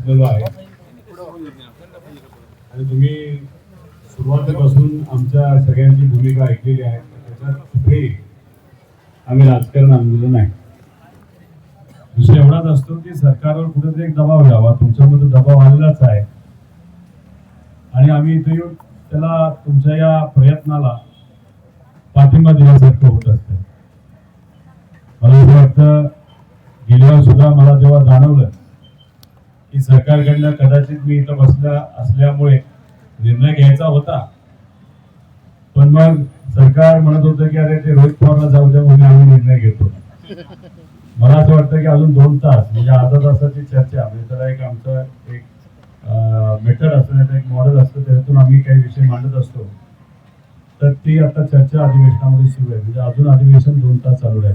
बसलेलो आहे आणि तुम्ही सुरुवातीपासून आमच्या सगळ्यांची भूमिका ऐकलेली आहे. त्याच्यात कुठेही आम्ही राजकारण आणलेलं नाही. विषय एवढाच असतो की सरकारवर कुठेतरी एक दबाव यावा. तुमच्यामध्ये दबाव आलेलाच आहे आणि आम्ही इथे येऊन त्याला तुमच्या या प्रयत्नाला पाठिंबा देण्यासारखं होत असतं. मला असं वाटतं गेल्यावर सुद्धा मला जेव्हा जाणवलं की सरकारकडनं कदाचित मी इथं बसला असल्यामुळे निर्णय घ्यायचा होता, पण मग सरकार म्हणत होतं की अरे ते रोहित पवारला जाऊ द्या म्हणून आम्ही निर्णय घेतो. मला असं वाटतं की अजून 2 तास म्हणजे अर्धा तासाची चर्चा म्हणजे त्याला एक आमचं एक मेथड असतं, नाही एक मॉडेल असतं, त्यातून आम्ही काही विषय मांडत असतो. तर ती आता चर्चा अधिवेशनामध्ये सुरू आहे. म्हणजे अजून अधिवेशन 2 तास चालू आहे.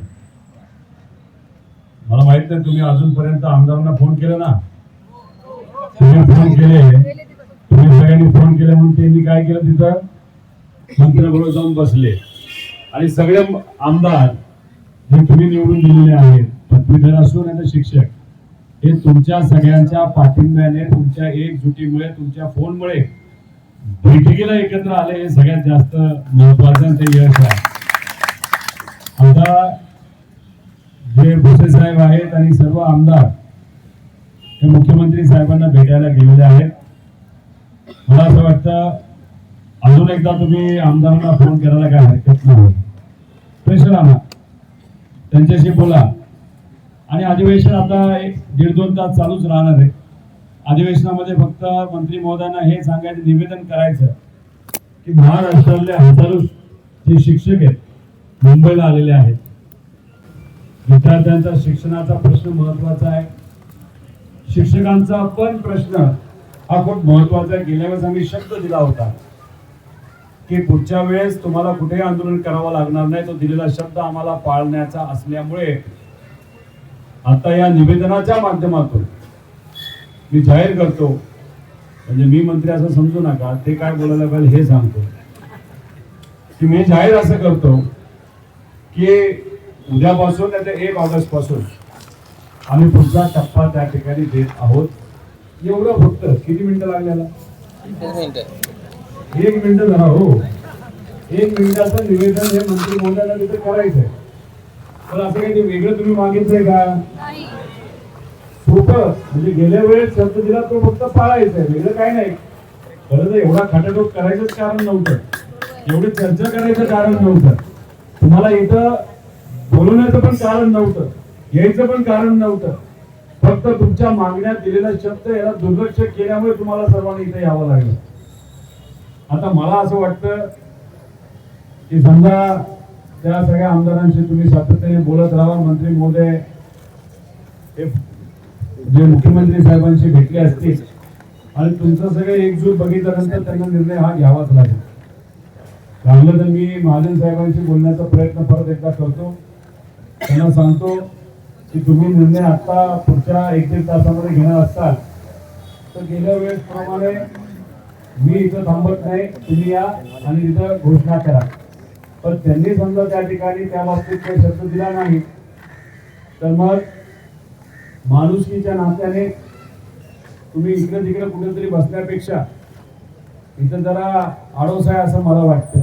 मला माहित नाही तुम्ही अजूनपर्यंत आमदारांना फोन केला ना? तुम्ही फोन केले, तुम्ही सगळ्यांनी फोन केले म्हणून त्यांनी काय केलं, तिथं मंत्र्याबरोबर जाऊन बसले आणि सगळे आमदार जे तुम्ही निवडून दिलेले आहेत, पदवीधर असो नाही तर शिक्षक, हे तुमच्या सगळ्यांच्या पाठिंब्याने, तुमच्या एकजुटीमुळे, तुमच्या फोनमुळे बैठकीला एकत्र आले. हे सगळ्यात जास्त महत्वाचं ते यश आहे. आता जे भुसे साहेब आहेत आणि सर्व आमदार हे मुख्यमंत्री साहेबांना भेटायला गेलेले आहेत. मला असं वाटतं अजून एकदा तुम्ही आमदारांना फोन करायला काय हरकत नाही. प्रेशर आणा, त्यांच्याशी बोला आणि अधिवेशन आता 1.5-2 तास चालूच राहणार आहे. अधिवेशनामध्ये फक्त मंत्री महोदयांना हे सांगायचं, निवेदन करायचं की महाराष्ट्रातले हजारो जे शिक्षक आहेत मुंबईला आलेले आहेत. विद्यार्थ्यांचा शिक्षणाचा प्रश्न महत्वाचा आहे. शिक्षकांचा पण प्रश्न हा खूप महत्वाचा आहे. गेल्या वेळेस आम्ही शब्द दिला होता की पुढच्या वेळेस तुम्हाला कुठेही आंदोलन करावं लागणार नाही. तो दिलेला शब्द आम्हाला पाळण्याचा असल्यामुळे आता या निवेदनाच्या माध्यमातून मी जाहीर करतो, म्हणजे मी मंत्री असं समजू नका, ते काय बोलायला पाहिजे हे सांगतो की मी जाहीर असं करतो की उद्यापासून नाही तर 1 ऑगस्ट पासून आम्ही पुढचा टप्पा त्या ठिकाणी देत आहोत. एवढं फक्त किती मिनिटं लागलेला? 1 मिनिट झाला. हो, 1 मिनिटाचं निवेदन हे मंत्री महोदयांना तिथे करायचंय. पण असं काही वेगळं तुम्ही मागितलंय का? सोपं, म्हणजे गेल्या वेळेस शब्द दिला तो फक्त पाळायचा आहे, वेगळं काय नाही. खरं तर एवढा खाटाटोप करायचंच कारण नव्हतं, एवढी चर्चा करायचं कारण नव्हतं, तुम्हाला इथं बोलवण्याचं पण कारण नव्हतं, यायचं पण कारण नव्हतं. फक्त तुमच्या मागण्यात दिलेला शब्द याला दुर्लक्ष केल्यामुळे तुम्हाला सर्वांनी इथे यावं लागलं. आता मला असं वाटतं की समजा त्या सगळ्या आमदारांशी तुम्ही सातत्याने बोलत राहा. मंत्री महोदय हे जे मुख्यमंत्री साहेबांशी भेटले असतील आणि तुमचं सगळं एकजूट बघितल्यानंतर त्यांना निर्णय हा घ्यावाच लागेल. चांगलं तर मी महाजन साहेबांशी बोलण्याचा प्रयत्न परत एकदा करतो. त्यांना सांगतो की तुम्ही निर्णय आता पुढच्या 1-1.5 तासामध्ये घेणार असाल तर गेल्या वेळेस प्रमाणे मी इथं थांबत नाही, तुम्ही या आणि इथं घोषणा करा. पण त्यांनी समजा त्या ठिकाणी त्या बाबतीत काही शब्द दिला नाही तर मग माणुसकीच्या नात्याने तुम्ही इकडे तिकडे कुठेतरी बसण्यापेक्षा इथं जरा आडोस आहे असं मला वाटतं.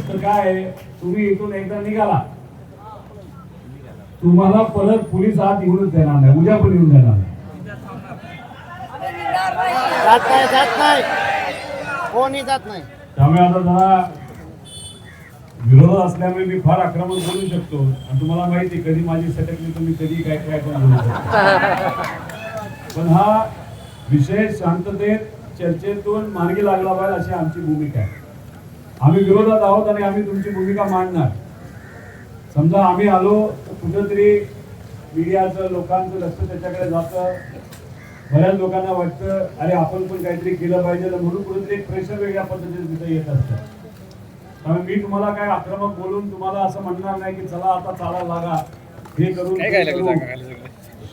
तर काय, तुम्ही इथून एकदा निघाला, तुम्हाला परत पोलीस आत येऊनच देणार नाही, उद्या पण येऊन देणार नाही. जात नाही. त्यामुळे आता जरा विरोधात असल्यामुळे मी फार आक्रमक बोलू शकतो आणि तुम्हाला माहिती कधी माझी सटकली तुम्ही कधी काय काय पण बोलू शकता. पण हा विषय शांततेत चर्चेतून मार्गी लागला पाहिजे अशी आमची भूमिका आहे. आम्ही विरोधात आहोत आणि आम्ही तुमची भूमिका मांडणार. समजा आम्ही आलो तर कुठेतरी मीडियाचं लोकांचं लक्ष त्याच्याकडे जातं. बऱ्याच लोकांना वाटतं अरे आपण पण काहीतरी केलं पाहिजे, म्हणून कुठेतरी प्रेशर वेगळ्या पद्धतीने तिथे येत असतं. त्यामुळे मी तुम्हाला काय आक्रमक बोलून तुम्हाला असं म्हणणार नाही की चला आता चालायला लागा, हे करून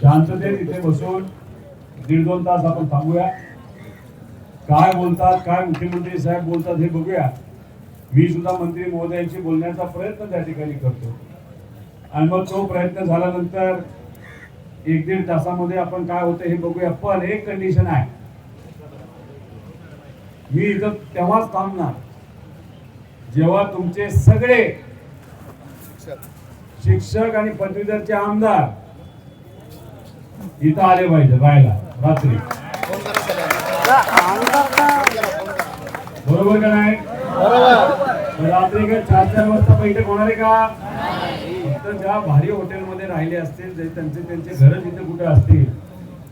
शांततेत इथे बसून 1.5-2 तास आपण थांबूया. काय बोलतात, काय मुख्यमंत्री साहेब बोलतात हे बघूया. मी सुद्धा मंत्री महोदयांशी बोलण्याचा प्रयत्न त्या ठिकाणी करतो. आणि मग तो प्रयत्न झाल्यानंतर 1-1.5 तासामध्ये आपण काय होतं हे बघूया. पण एक कंडिशन आहे, मी इथं तेव्हाच थांबणार जेव्हा तुमचे सगळे शिक्षक आणि पदवीधरचे आमदार इथं आले पाहिजे राहायला रात्री. बरोबर का नाही? तर रात्री काय 4-4 वाजता बैठक होणार आहे का? फक्त ज्या भारी हॉटेलमध्ये राहिले असतील, जे त्यांचे घर जिथे कुठे असतील,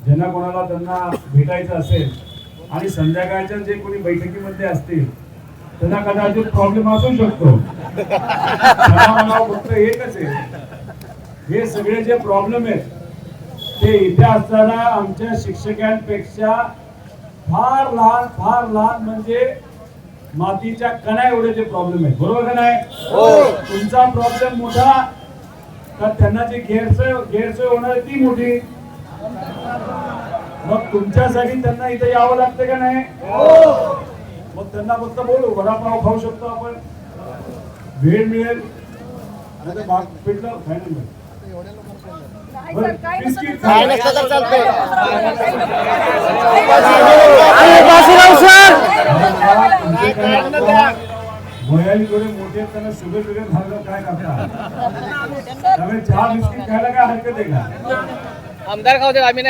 ज्यांना कोणाला त्यांना भेटायचं असेल आणि संध्याकाळच्या जे कोणी बैठकीमध्ये असतील त्यांना कदाचित प्रॉब्लेम असू शकतो. मला फक्त एकच आहे, हे सगळे जे प्रॉब्लेम आहेत ते इथे असताना आमच्या शिक्षकांपेक्षा फार लहान म्हणजे मातीच्या कणा एवढे जे प्रॉब्लेम आहेत. बरोबर का नाही? तुमचा प्रॉब्लेम मोठा तर त्यांना जी गैरसोय होणार आहे ती मोठी. मग तुमच्यासाठी त्यांना इथे यावं लागतं का नाही? मग त्यांना फक्त बोलू वडापाव खाऊ शकतो आपण, भेळ मिळेल, नाही भाग पिठलं खायला मिळेल, बिस्किट काय नसतं तर चालतंय. वयाने थोडे मोठे त्यांना शुगर झालं काय करता, त्यामुळे चहा बिस्किट खायला काय हरकत आहे का? आमदार खाऊ दे, आम्ही नाही.